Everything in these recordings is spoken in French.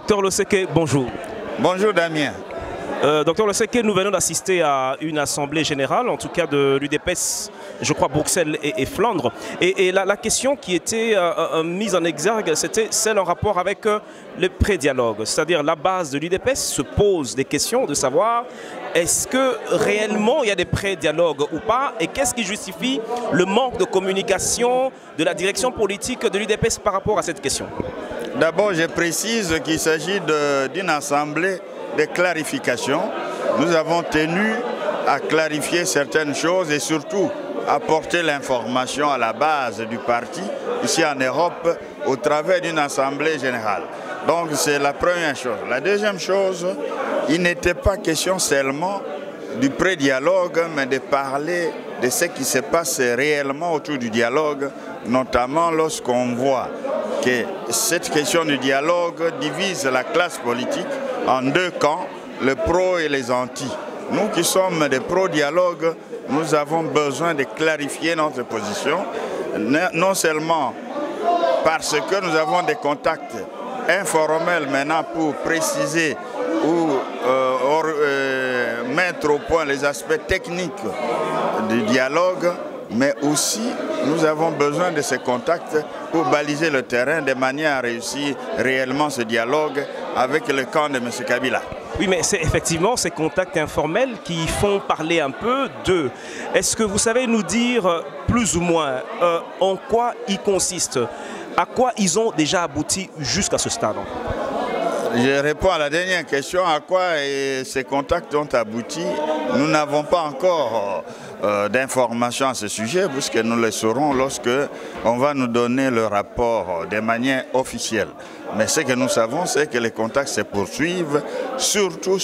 Docteur Loseke, bonjour. Bonjour Damien. Docteur Loseke, nous venons d'assister à une assemblée générale, en tout cas de l'UDPS, je crois Bruxelles et Flandre. Et la question qui était mise en exergue, c'était celle en rapport avec le pré-dialogue. C'est-à-dire la base de l'UDPS se pose des questions de savoir est-ce que réellement il y a des pré-dialogues ou pas, et qu'est-ce qui justifie le manque de communication de la direction politique de l'UDPS par rapport à cette question? D'abord, je précise qu'il s'agit d'une assemblée de clarification. Nous avons tenu à clarifier certaines choses et surtout apporter l'information à la base du parti, ici en Europe, au travers d'une assemblée générale. Donc c'est la première chose. La deuxième chose, il n'était pas question seulement du pré-dialogue, mais de parler de ce qui se passe réellement autour du dialogue, notamment lorsqu'on voit que cette question du dialogue divise la classe politique en deux camps, les pros et les anti. Nous qui sommes des pro-dialogue, nous avons besoin de clarifier notre position, non seulement parce que nous avons des contacts informels maintenant pour préciser ou mettre au point les aspects techniques du dialogue, mais aussi nous avons besoin de ces contacts pour baliser le terrain de manière à réussir réellement ce dialogue avec le camp de M. Kabila. Oui, mais c'est effectivement ces contacts informels qui font parler un peu d'eux. Est-ce que vous savez nous dire plus ou moins en quoi ils consistent, à quoi ils ont déjà abouti jusqu'à ce stade? Je réponds à la dernière question, à quoi ces contacts ont abouti. Nous n'avons pas encore d'informations à ce sujet, puisque nous le saurons lorsque on va nous donner le rapport de manière officielle. Mais ce que nous savons, c'est que les contacts se poursuivent, surtout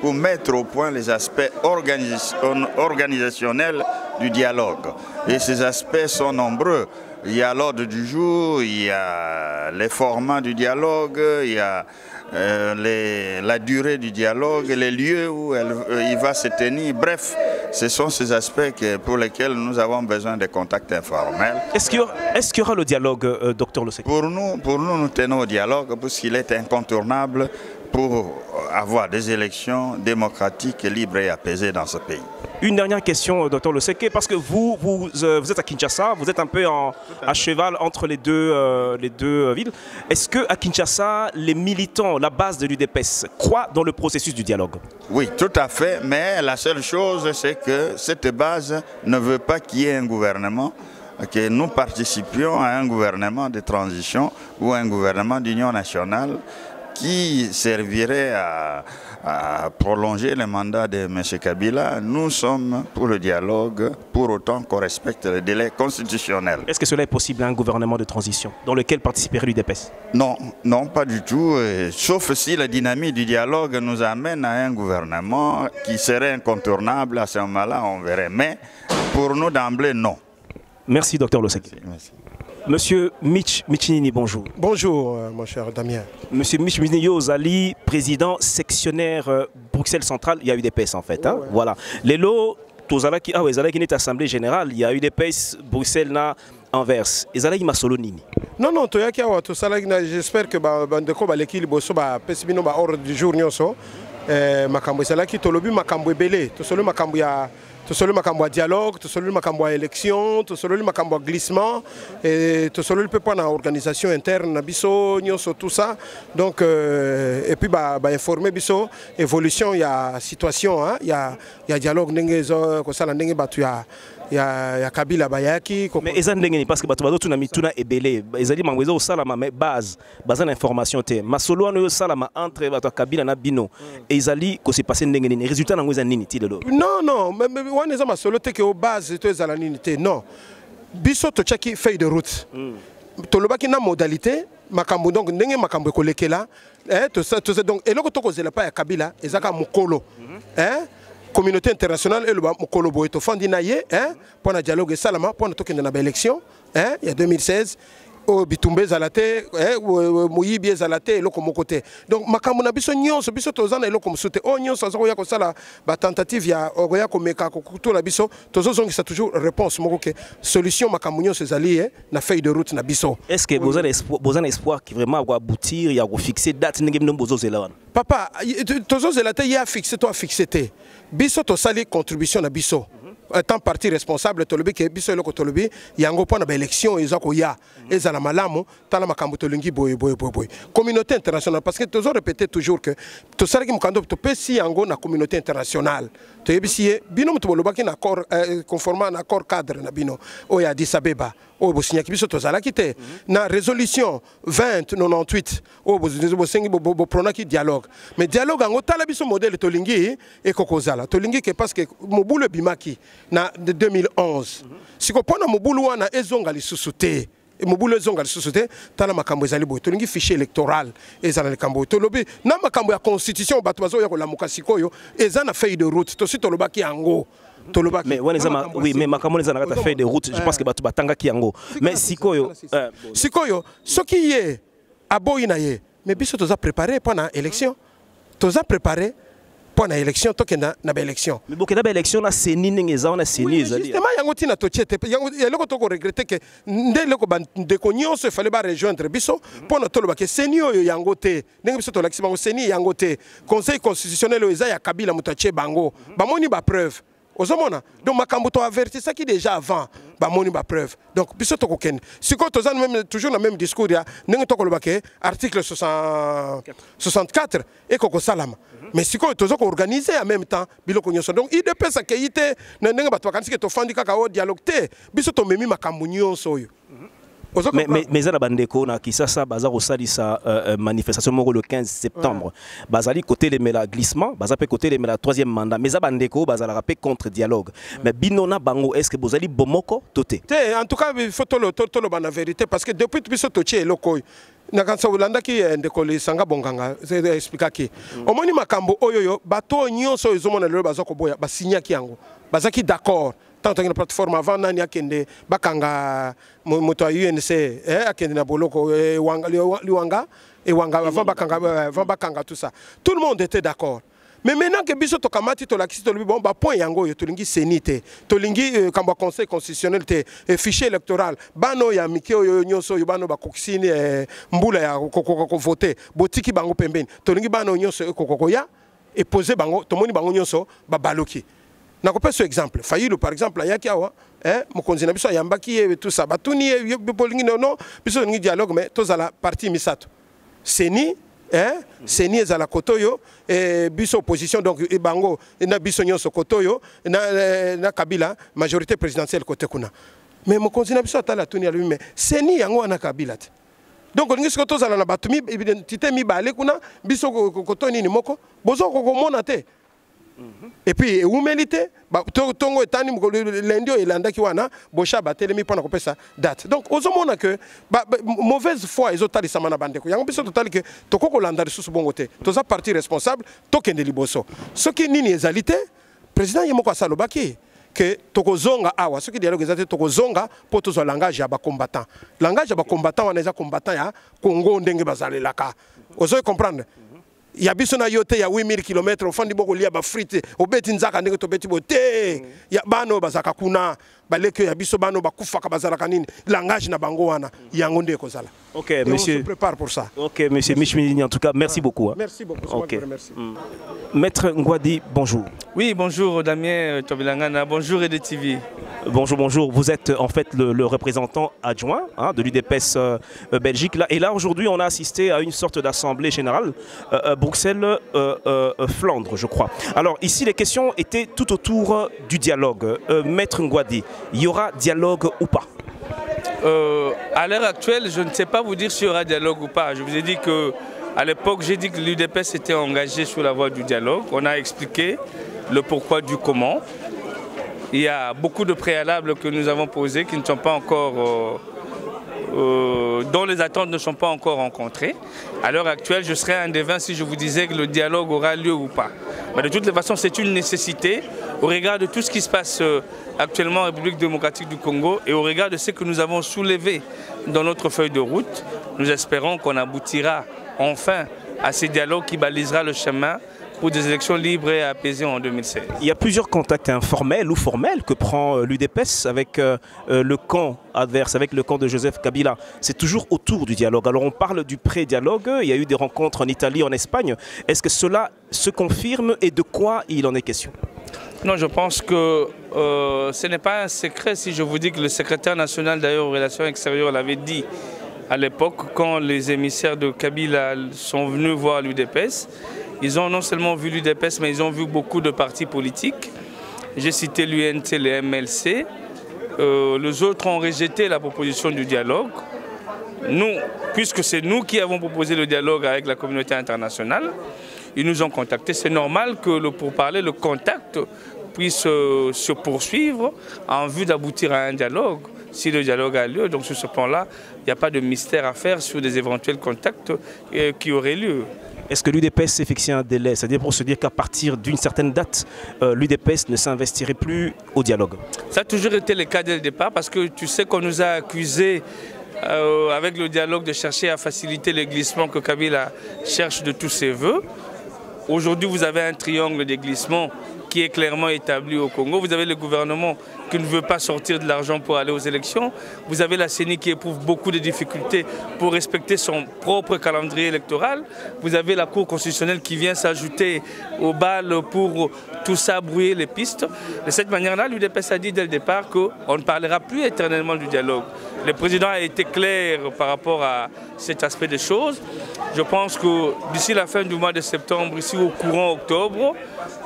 pour mettre au point les aspects organisationnels du dialogue. Et ces aspects sont nombreux. Il y a l'ordre du jour, il y a les formats du dialogue, il y a la durée du dialogue, les lieux où il va se tenir. Bref, ce sont ces aspects pour lesquels nous avons besoin de contacts informels. Est-ce qu'il y aura le dialogue, Docteur Loseke? Pour nous, nous tenons au dialogue parce qu'il est incontournable pour avoir des élections démocratiques, libres et apaisées dans ce pays. Une dernière question, Docteur Loseke, parce que vous êtes à Kinshasa, vous êtes un peu à cheval entre les deux villes. Est-ce qu'à Kinshasa, les militants, la base de l'UDPS, croient dans le processus du dialogue? Oui, tout à fait, mais la seule chose, c'est que cette base ne veut pas qu'il y ait un gouvernement, que nous participions à un gouvernement de transition ou un gouvernement d'union nationale qui servirait à prolonger le mandat de M. Kabila. Nous sommes pour le dialogue, pour autant qu'on respecte les délais constitutionnels. Est-ce que cela est possible, un gouvernement de transition dans lequel participerait l'UDPS? Non, non, pas du tout. Sauf si la dynamique du dialogue nous amène à un gouvernement qui serait incontournable. À ce moment-là, on verrait. Mais pour nous, d'emblée, non. Merci, Docteur Loseke. Merci. Monsieur Michinini, bonjour. Bonjour, mon cher Damien. Monsieur Michinini Ozali, président sectionnaire Bruxelles Centrale, il y a UDPS en fait. Hein? Ouais. Voilà. Les lots, Tozalaki, ah oui, Zalaki n'est assemblée générale, il y a UDPS Bruxelles na Anvers. Et Zalaki Masolonini. Non, non, Toyaki awa, j'espère que bandeko baleki liboso ba pesibino ba ordre du jour nyonso. Makambo Zalaki tolobi makambo ebele, tosolo makambo ya tosolo makambo dialogue, tosolo makambo élection, tosolo makambo glissement et tosolo peut pas na organisation interne na biso nyonso tout ça. Donc et puis informer biso évolution ya situation hein, ya dialogue ndenge zo ko sala ndenge batu ya Kabila bayaki. Mais ezan ndenge parce que batu bazo tuna mituna ebele ezali mangwezo sala ma base bazan information te masolo ano sala ma entre batu Kabila na bino et ezali ko se passer ndenge ni résultat na ngweza nini ti lelo? Non mais wana eza masolo te ke o base to ezala nini te non biso to chaki feuille de route tolobaki na modalité makambo donc ndenge makambo kolekela to donc eloko to kozela pa ya Kabila ezaka mukolo communauté internationale et le mukolo boy to fandi na ye pour na dialogue salama pour na tokende na ba élection il y a 2016 bitumbe zalate moyibi ezalate eloko moko te donc makambo na biso nyonso biso tozana eloko mosusu te o nyonso azokoya kosala batentative ya okoya komeka kokutula biso tozozongisa toujours réponse moko ke solution makambo nyonso ezali na feuille de route na biso. Est-ce que vous avez espoir qui vraiment va aboutir ya fixer date ndenge bino bozozela wana? Papa tozozela te ya fixer to fixer te biso tosali contribution na biso tant parti responsable tolobi ke biso eloko tolobi yango pona ba élection ezako ya ezala malamu tala makambo tolingi boy communauté internationale parce que tozo répéter toujours que to salaki mukando to pesi yango na communauté internationale to yebisi bino mutu bolobaki na accord conformément à accord cadre na bino o ya Addis Abeba o bosinya ki biso to zalaki te na résolution 2098 o bosengi bo pronaki dialogue mais dialogue yango tala biso modèle tolingi e kokozala tolingi ke parce que mobulu bimaki na 2011 siko pona mobulu wana ezonga lisusu te mobulu ezonga lisusu te tala makambo ezali boye tolingi fichier électoral ezala likambo tolobi na makambo ya constitution bato bazoya kolamuka sikoyo eza na feuille de route tosi tolobaki yango. Mais oui, mais makambo les anaka feuille de route, je pense que bato batanga ki yango. Mais sikoyo soki ye aboyi na ye mais biso toza préparé pendant élection toza préparé pendant élection tokenda na ba élection mais bokenda ba élection na seni ngeza na seni ezali justement yango tina tochete yango eloko toko regretter que ndeleko bandeko nyonso il fallait ba rejoindre biso pona toloba ke seni oyo yango te ndenge biso tolakisi bango seni yango te conseil constitutionnel eza ya Kabila mutache bango bamoni ba preuve ozomona donc makambo to averti ça qui déjà avant ba moni ba preuve donc biso to kokene siko tozana même toujours na même discours ya ndenge to koloba ke article 64 et koko salama mais siko tozo ko organiser en même temps biloko nyonso donc IDP ça ke ite na ndenge bato bakanisi ke to fandi kaka o dialogue te biso to memi makambo nyonso oyo. Mais à la bandeko na Kisasa bazar au salisa manifestation le 15 septembre bazali côté les mela glissement bazapé côté les mela troisième mandat mais à bandeko bazala rapé contre dialogue mais binona bango est-ce que bozali bomoko toté en tout cas il faut tout le la vérité parce que depuis biso toché loko na kansa ulanda ki ndeko le sanga bonganga c'est expliquer ki omoni makambo oyoyo bato nyonso ezomona lelo bazako boya basinyaki yango bazaki d'accord tant que la plateforme avant nani akende bakanga moto UNC akende na boloko wanga avant bakanga tout ça tout le monde était d'accord mais maintenant que biso to kamati to lakisi to bon ba point yango yo to lingi senité to lingi kamba conseil constitutionnel te fichier électoral bano ya mikeo yo nyonso yo bano ba kokisini mbula ya ko voter botiki bango pembeni to lingi bano nyonso ko ya et poser bango to moni bango nyonso ba baloki. Na kopesa ce exemple Fayulu par exemple ayaki awa mokonzi na biso yambaki tout ça batuni bolingi non biso ngi dialogue mais tozala parti misato seni seni ezala kotoyo biso opposition donc bango na biso nyonso kotoyo na Kabila majorité présidentielle côté kuna mais mokonzi na biso atala tuni ya lui mais seni yango na Kabila te donc ngi siko tozala na batumi identité mi balé kuna biso kotoni ni moko bozo ko mona te. Et puis humilité tongo etani lundi elanda ki wana bosha batelemi pona kopesa date donc ozomona que mauvaise foi ezotalisa mana bandeko yango biso totali que tokoko landa lisusu bongo te toza parti responsable tokende liboso soki nini ezalité président yemoko asalobaki que tokozonga awa soki dialogue ezate tokozonga po tozo langage ya ba combattant wana eza combattant ya Congo ndenge bazalelaka ozo comprendre. Il y a biso na yote ya 8000 km ofandi boko lia ba frite obeti nzaka ndenge to beti bote ya bano bazaka kuna baleke ya biso bano bakufaka bazalaka nini langage na bango wana yango nde kozala. OK monsieur, on se prépare pour ça. OK monsieur Michmini en tout cas merci beaucoup. Merci beaucoup. OK. Maître Ngwadi, bonjour. Oui, bonjour Damien Tobilangana, bonjour EDTV. Bonjour. Vous êtes en fait le représentant adjoint de l'UDPS Belgique. Là, et là, aujourd'hui, on a assisté à une sorte d'assemblée générale Bruxelles-Flandre, je crois. Alors, ici, les questions étaient tout autour du dialogue. Maître Ngwadi, il y aura dialogue ou pas? À l'heure actuelle, je ne sais pas vous dire s'il y aura dialogue ou pas. Je vous ai dit qu'à l'époque, j'ai dit que l'UDPS était engagé sur la voie du dialogue. On a expliqué le pourquoi du comment. Il y a beaucoup de préalables que nous avons posés qui ne sont pas encore, dont les attentes ne sont pas encore rencontrées. À l'heure actuelle, je serais un des 20 si je vous disais que le dialogue aura lieu ou pas. Mais de toutes les façons, c'est une nécessité au regard de tout ce qui se passe actuellement en République démocratique du Congo et au regard de ce que nous avons soulevé dans notre feuille de route. Nous espérons qu'on aboutira enfin à ces dialogues qui balisera le chemin pour des élections libres et apaisées en 2016. Il y a plusieurs contacts informels ou formels que prend l'UDPS avec le camp adverse, avec le camp de Joseph Kabila. C'est toujours autour du dialogue. Alors on parle du pré-dialogue, il y a eu des rencontres en Italie, en Espagne. Est-ce que cela se confirme et de quoi il en est question? Non, je pense que ce n'est pas un secret si je vous dis que le secrétaire national d'ailleurs aux relations extérieures l'avait dit à l'époque quand les émissaires de Kabila sont venus voir l'UDPS. Ils ont non seulement vu l'UDPS, mais ils ont vu beaucoup de partis politiques. J'ai cité l'UNT, les MLC. Les autres ont rejeté la proposition du dialogue. Nous, puisque c'est nous qui avons proposé le dialogue avec la communauté internationale, ils nous ont contactés. C'est normal que le pourparler, le contact puisse se poursuivre en vue d'aboutir à un dialogue. Si le dialogue a lieu, donc sur ce plan-là, il n'y a pas de mystère à faire sur des éventuels contacts qui auraient lieu. Est-ce que l'UDPS s'est fixé un délai? C'est-à-dire pour se dire qu'à partir d'une certaine date, l'UDPS ne s'investirait plus au dialogue? Ça a toujours été le cas dès le départ parce que tu sais qu'on nous a accusés avec le dialogue de chercher à faciliter le glissement que Kabila cherche de tous ses voeux. Aujourd'hui, vous avez un triangle de glissement qui est clairement établi au Congo. Vous avez le gouvernement qui ne veut pas sortir de l'argent pour aller aux élections. Vous avez la CENI qui éprouve beaucoup de difficultés pour respecter son propre calendrier électoral. Vous avez la Cour constitutionnelle qui vient s'ajouter au bal pour tout ça brouiller les pistes. De cette manière-là, l'UDPS a dit dès le départ qu'on ne parlera plus éternellement du dialogue. Le président a été clair par rapport à cet aspect des choses. Je pense que d'ici la fin du mois de septembre, ici au courant octobre,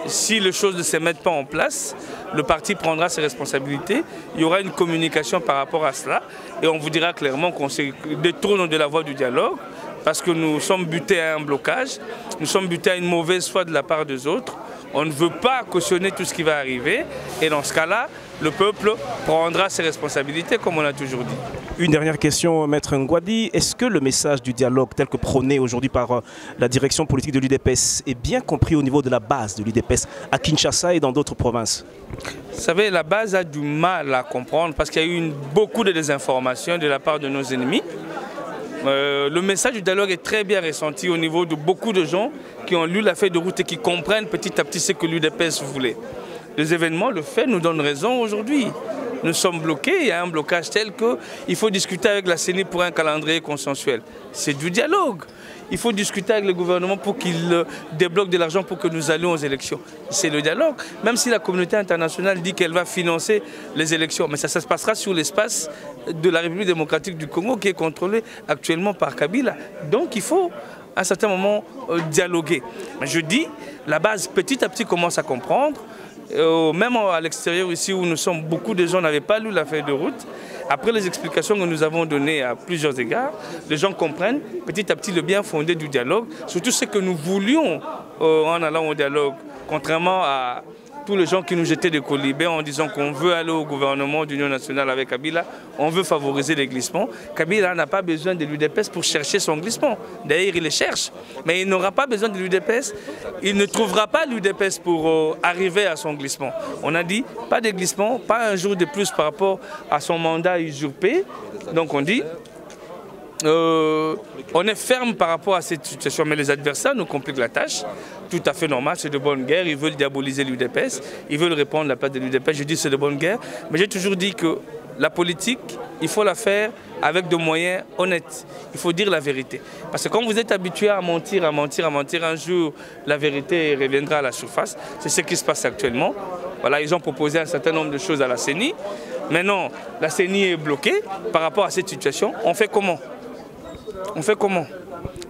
si les choses ne se mettent pas en place, le parti prendra ses responsabilités. Il y aura une communication par rapport à cela et on vous dira clairement qu'on se détourne de la voie du dialogue parce que nous sommes butés à un blocage, nous sommes butés à une mauvaise foi de la part des autres. On ne veut pas cautionner tout ce qui va arriver et dans ce cas-là, le peuple prendra ses responsabilités comme on a toujours dit. Une dernière question, Maître Ngwadi. Est-ce que le message du dialogue tel que prôné aujourd'hui par la direction politique de l'UDPS est bien compris au niveau de la base de l'UDPS à Kinshasa et dans d'autres provinces? Vous savez, la base a du mal à comprendre parce qu'il y a eu beaucoup de désinformation de la part de nos ennemis. Le message du dialogue est très bien ressenti au niveau de beaucoup de gens qui ont lu la feuille de route et qui comprennent petit à petit ce que l'UDPS voulait. Les événements, le fait, nous donnent raison aujourd'hui. Nous sommes bloqués, il y a un blocage tel qu'il faut discuter avec la CENI pour un calendrier consensuel. C'est du dialogue. Il faut discuter avec le gouvernement pour qu'il débloque de l'argent pour que nous allions aux élections. C'est le dialogue. Même si la communauté internationale dit qu'elle va financer les élections, mais ça se passera sur l'espace de la République démocratique du Congo qui est contrôlé actuellement par Kabila. Donc il faut à un certain moment dialoguer. Mais je dis, la base petit à petit commence à comprendre. Même à l'extérieur ici où nous sommes, beaucoup de gens n'avaient pas lu la feuille de route. Après les explications que nous avons données à plusieurs égards, les gens comprennent petit à petit le bien fondé du dialogue, surtout ce que nous voulions en allant au dialogue, contrairement à tous les gens qui nous jetaient des colibés en disant qu'on veut aller au gouvernement d'union nationale avec Kabila, on veut favoriser les glissements. Kabila n'a pas besoin de l'UDPS pour chercher son glissement. D'ailleurs, il les cherche, mais il n'aura pas besoin de l'UDPS. Il ne trouvera pas l'UDPS pour arriver à son glissement. On a dit pas de glissement, pas un jour de plus par rapport à son mandat usurpé. Donc on dit on est ferme par rapport à cette situation, mais les adversaires nous compliquent la tâche. Tout à fait normal, c'est de bonne guerre. Ils veulent diaboliser l'UDPS, ils veulent répondre à la place de l'UDPS. Je dis c'est de bonne guerre, mais j'ai toujours dit que la politique, il faut la faire avec des moyens honnêtes. Il faut dire la vérité. Parce que quand vous êtes habitué à mentir, un jour, la vérité reviendra à la surface. C'est ce qui se passe actuellement. Voilà, ils ont proposé un certain nombre de choses à la CENI. Maintenant, la CENI est bloquée par rapport à cette situation. On fait comment? On fait comment?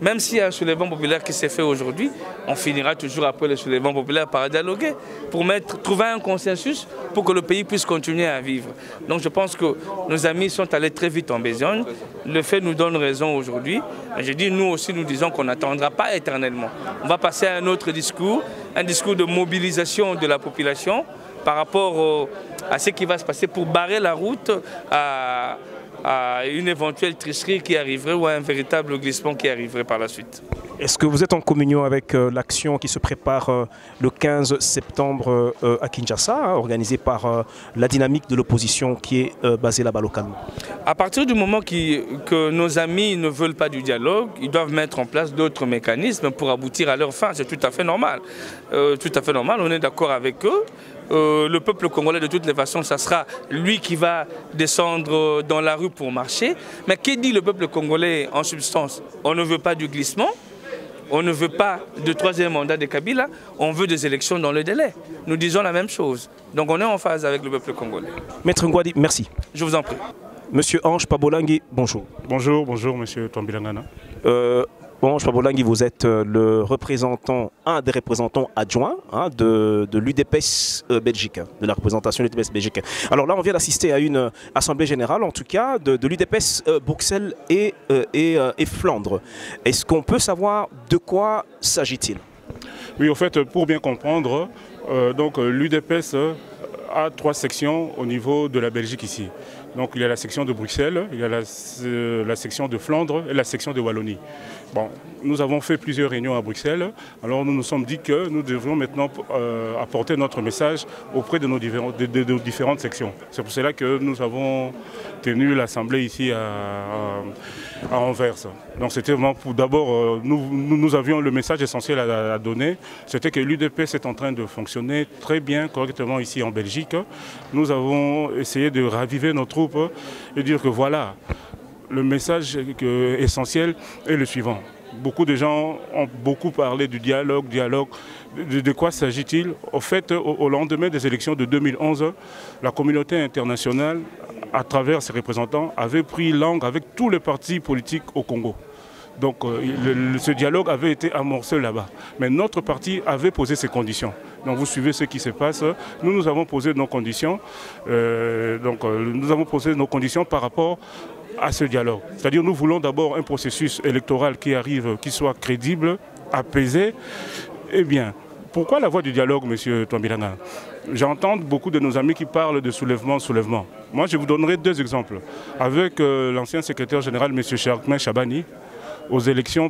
Même s'il y a un soulèvement populaire qui s'est fait aujourd'hui, on finira toujours après le soulèvement populaire par dialoguer, pour trouver un consensus pour que le pays puisse continuer à vivre. Donc je pense que nos amis sont allés très vite en besogne. Le fait nous donne raison aujourd'hui. Je dis, nous aussi, nous disons qu'on n'attendra pas éternellement. On va passer à un autre discours, un discours de mobilisation de la population par rapport à ce qui va se passer pour barrer la route à une éventuelle tricherie qui arriverait ou à un véritable glissement qui arriverait par la suite. Est-ce que vous êtes en communion avec l'action qui se prépare le 15 septembre à Kinshasa, hein, organisée par la dynamique de l'opposition qui est basée là-bas localement? À partir du moment que nos amis ne veulent pas du dialogue, ils doivent mettre en place d'autres mécanismes pour aboutir à leur fin. C'est tout à fait normal. Tout à fait normal, on est d'accord avec eux. Le peuple congolais, de toutes les façons, ça sera lui qui va descendre dans la rue pour marcher. Mais que dit le peuple congolais en substance? On ne veut pas du glissement. On ne veut pas de troisième mandat de Kabila, on veut des élections dans le délai. Nous disons la même chose. Donc on est en phase avec le peuple congolais. Maître Ngouadi, merci. Je vous en prie. Monsieur Ange Pabolangi, bonjour. Bonjour, bonjour Monsieur Tombilangana. Ange Pabolangi, vous êtes le représentant, un des représentants adjoints hein, de l'UDPS Belgique, de la représentation de l'UDPS Belgique. Alors là, on vient d'assister à une assemblée générale, en tout cas, de l'UDPS Bruxelles et Flandre. Est-ce qu'on peut savoir de quoi s'agit-il? Oui, en fait, pour bien comprendre, l'UDPS a 3 sections au niveau de la Belgique ici. Donc il y a la section de Bruxelles, il y a la section de Flandre et la section de Wallonie. Bon, nous avons fait plusieurs réunions à Bruxelles, alors nous nous sommes dit que nous devrions maintenant apporter notre message auprès de nos différentes sections. C'est pour cela que nous avons tenu l'assemblée ici à Anvers. Donc c'était vraiment pour d'abord, nous avions le message essentiel à donner, c'était que l'UDPS est en train de fonctionner très bien, correctement ici en Belgique. Nous avons essayé de raviver nos troupes et dire que voilà, le message essentiel est le suivant. Beaucoup de gens ont beaucoup parlé du dialogue. De quoi s'agit-il? Au fait, au lendemain des élections de 2011, la communauté internationale, à travers ses représentants, avait pris langue avec tous les partis politiques au Congo. Donc ce dialogue avait été amorcé là-bas. Mais notre parti avait posé ses conditions. Donc vous suivez ce qui se passe. Nous avons posé nos conditions. Nous avons posé nos conditions par rapport à ce dialogue. C'est-à-dire nous voulons d'abord un processus électoral qui arrive, qui soit crédible, apaisé. Eh bien, pourquoi la voie du dialogue, M. Tombilanga? J'entends beaucoup de nos amis qui parlent de soulèvement. Moi, je vous donnerai 2 exemples. Avec l'ancien secrétaire général, M. Charkmin Chabani,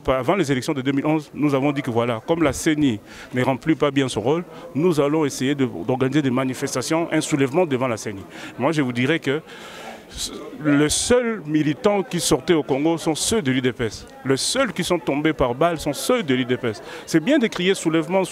avant les élections de 2011, nous avons dit que voilà, comme la CENI ne remplit pas bien son rôle, nous allons essayer d'organiser des manifestations, un soulèvement devant la CENI. Moi, je vous dirais que les seuls militants qui sortaient au Congo sont ceux de l'UDPS. Les seuls qui sont tombés par balle sont ceux de l'UDPS. C'est bien de crier soulèvement.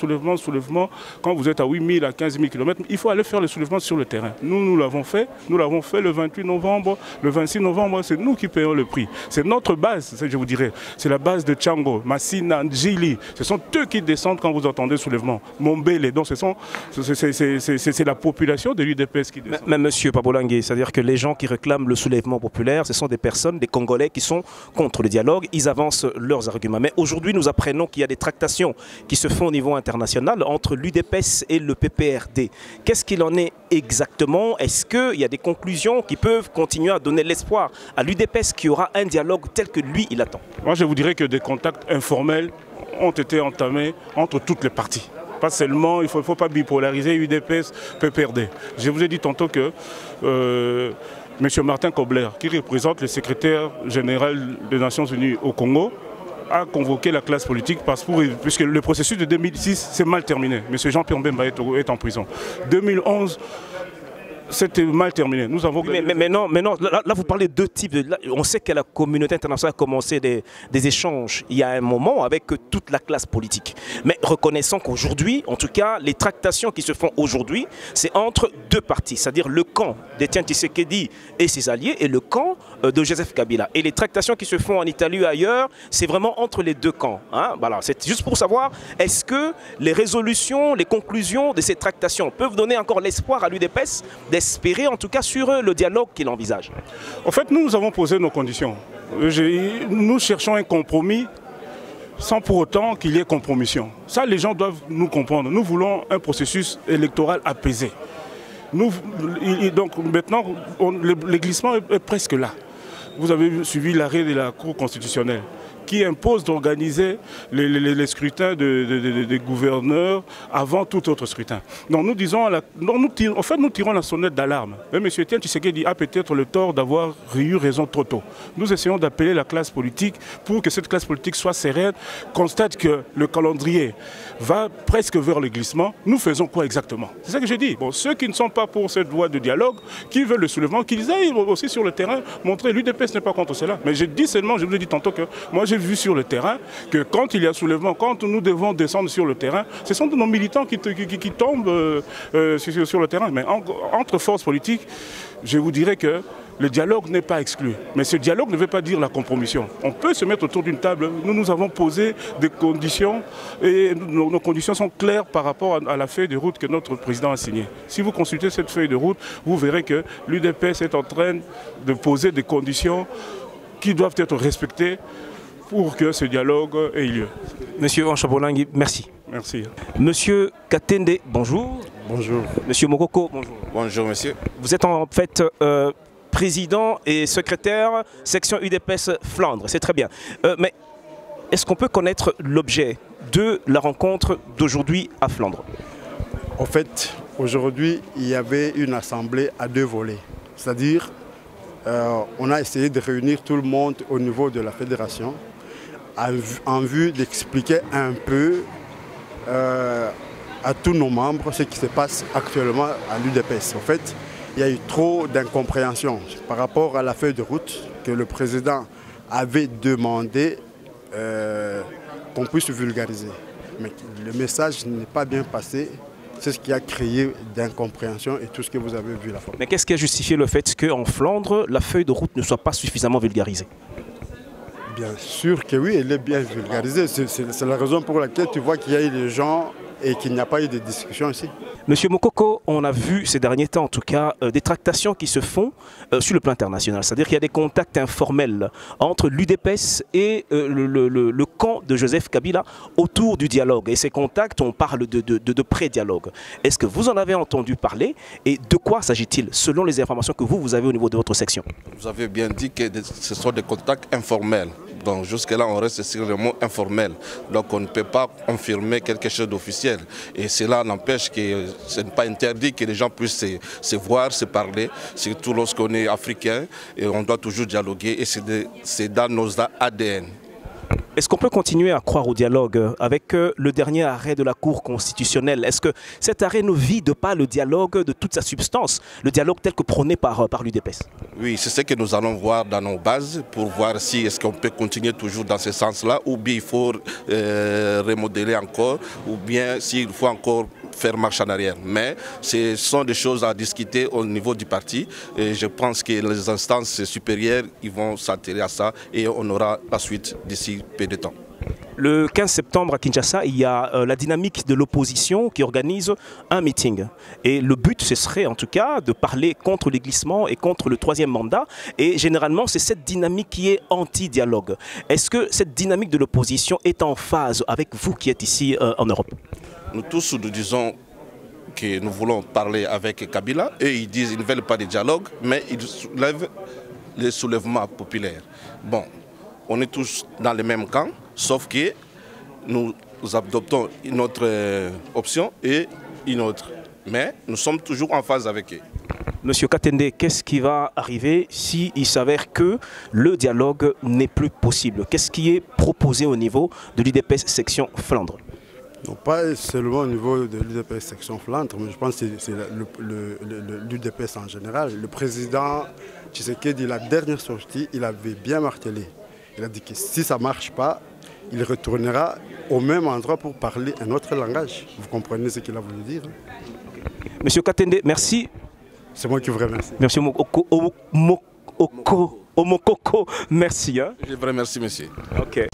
Quand vous êtes à 8 000, à 15 000 km, il faut aller faire le soulèvement sur le terrain. Nous l'avons fait. Nous l'avons fait le 28 novembre, le 26 novembre. C'est nous qui payons le prix. C'est notre base, je vous dirais. C'est la base de Tchango, Massina, Ndjili. Ce sont eux qui descendent quand vous entendez soulèvement. Mombele. Donc c'est la population de l'UDPS qui descend. Mais monsieur Pabolangi, c'est-à-dire que les gens qui réclament le soulèvement populaire, ce sont des personnes, des Congolais qui sont contre le dialogue, ils avancent leurs arguments. Mais aujourd'hui, nous apprenons qu'il y a des tractations qui se font au niveau international entre l'UDPS et le PPRD. Qu'est-ce qu'il en est exactement? Est-ce qu'il y a des conclusions qui peuvent continuer à donner l'espoir à l'UDPS qu'il y aura un dialogue tel que lui, il attend? Moi, je vous dirais que des contacts informels ont été entamés entre toutes les parties. Pas seulement, il ne faut pas bipolariser UDPS, PPRD. Je vous ai dit tantôt que M. Martin Kobler, qui représente le secrétaire général des Nations Unies au Congo, a convoqué la classe politique puisque le processus de 2006 s'est mal terminé. M. Jean-Pierre Mbemba est en prison. 2011, c'était mal terminé. Nous avons... mais non, là vous parlez de 2 types. On sait que la communauté internationale a commencé des échanges il y a un moment avec toute la classe politique. Mais reconnaissons qu'aujourd'hui, en tout cas, les tractations qui se font aujourd'hui, c'est entre 2 partis, c'est-à-dire le camp d'Etienne Tshisekedi et ses alliés et le camp de Joseph Kabila. Et les tractations qui se font en Italie ou ailleurs, c'est vraiment entre les 2 camps. Hein? Voilà, c'est juste pour savoir, est-ce que les résolutions, les conclusions de ces tractations peuvent donner encore l'espoir à l'UDPS d'espérer en tout cas sur le dialogue qu'il envisage? En fait, nous avons posé nos conditions. Nous cherchons un compromis sans pour autant qu'il y ait compromission. Ça, les gens doivent nous comprendre. Nous voulons un processus électoral apaisé. Donc maintenant, le glissement est presque là. Vous avez suivi l'arrêt de la Cour constitutionnelle qui impose d'organiser les scrutins des gouverneurs avant tout autre scrutin. Donc nous disons, nous tirons la sonnette d'alarme. M. Etienne Tshisekedi a peut-être le tort d'avoir eu raison trop tôt. Nous essayons d'appeler la classe politique pour que cette classe politique soit sereine, constate que le calendrier va presque vers le glissement. Nous faisons quoi exactement? C'est ça que j'ai dit. Bon, ceux qui ne sont pas pour cette voie de dialogue, qui veulent le soulèvement, qu'ils aillent aussi sur le terrain montrer. L'UDPS n'est pas contre cela. Mais je dis seulement, je vous ai dit tantôt que moi j'ai vu sur le terrain que quand il y a soulèvement, quand nous devons descendre sur le terrain, ce sont nos militants qui tombent sur le terrain. Mais entre forces politiques, je vous dirais que le dialogue n'est pas exclu. Mais ce dialogue ne veut pas dire la compromission. On peut se mettre autour d'une table. Nous avons posé des conditions et nos conditions sont claires par rapport à la feuille de route que notre président a signée. Si vous consultez cette feuille de route, vous verrez que l'UDPS est en train de poser des conditions qui doivent être respectées pour que ce dialogue ait lieu. Monsieur Anchabolangui, merci. Merci. Monsieur Katende, bonjour. Bonjour. Monsieur Mokoko, bonjour. Bonjour, monsieur. Vous êtes en fait président et secrétaire section UDPS Flandre, c'est très bien. Mais est-ce qu'on peut connaître l'objet de la rencontre d'aujourd'hui à Flandre? En fait, aujourd'hui, il y avait une assemblée à deux volets. C'est-à-dire, on a essayé de réunir tout le monde au niveau de la fédération en vue d'expliquer un peu à tous nos membres ce qui se passe actuellement à l'UDPS. En fait, il y a eu trop d'incompréhension par rapport à la feuille de route que le président avait demandé qu'on puisse vulgariser. Mais le message n'est pas bien passé. C'est ce qui a créé d'incompréhension et tout ce que vous avez vu là. Mais qu'est-ce qui a justifié le fait qu'en Flandre, la feuille de route ne soit pas suffisamment vulgarisée? Bien sûr que oui, elle est bien vulgarisée. C'est la raison pour laquelle tu vois qu'il y a eu des gens et qu'il n'y a pas eu de discussion ici. Monsieur Mokoko, on a vu ces derniers temps en tout cas des tractations qui se font sur le plan international. C'est-à-dire qu'il y a des contacts informels entre l'UDPS et le camp de Joseph Kabila autour du dialogue. Et ces contacts, on parle de pré-dialogue. Est-ce que vous en avez entendu parler et de quoi s'agit-il selon les informations que vous avez au niveau de votre section? Vous avez bien dit que ce sont des contacts informels. Donc jusque-là, on reste sur le mot informel. Donc on ne peut pas confirmer quelque chose d'officiel. Et cela n'empêche que ce n'est pas interdit que les gens puissent se voir, se parler, surtout lorsqu'on est africain. Et on doit toujours dialoguer et c'est dans nos ADN. Est-ce qu'on peut continuer à croire au dialogue avec le dernier arrêt de la Cour constitutionnelle? Est-ce que cet arrêt ne vide pas le dialogue de toute sa substance, le dialogue tel que prôné par l'UDPS? Oui, c'est ce que nous allons voir dans nos bases pour voir si est-ce qu'on peut continuer toujours dans ce sens-là ou bien il faut remodeler encore ou bien s'il faut encore faire marche en arrière. Mais ce sont des choses à discuter au niveau du parti et je pense que les instances supérieures ils vont s'attirer à ça et on aura la suite d'ici peu de temps. Le 15 septembre à Kinshasa, il y a la dynamique de l'opposition qui organise un meeting. Et le but, ce serait en tout cas de parler contre les glissements et contre le troisième mandat. Et généralement, c'est cette dynamique qui est anti-dialogue. Est-ce que cette dynamique de l'opposition est en phase avec vous qui êtes ici en Europe? Nous tous, nous disons que nous voulons parler avec Kabila et ils disent qu'ils ne veulent pas de dialogue, mais ils soulèvent les soulèvements populaires. Bon, on est tous dans le même camp, sauf que nous adoptons une autre option et une autre. Mais nous sommes toujours en phase avec eux. Monsieur Katende, qu'est-ce qui va arriver s'il s'avère que le dialogue n'est plus possible? Qu'est-ce qui est proposé au niveau de l'UDPS section Flandre? Non, pas seulement au niveau de l'UDPS section Flandre, mais je pense que c'est l'UDPS en général. Le président Tshisekedi, la dernière sortie, il avait bien martelé. Il a dit que si ça ne marche pas, il retournera au même endroit pour parler un autre langage. Vous comprenez ce qu'il a voulu dire? Monsieur Katende, merci. C'est moi qui vous remercie. Merci Omokoko, merci. Hein? Je vous remercie, monsieur. Ok.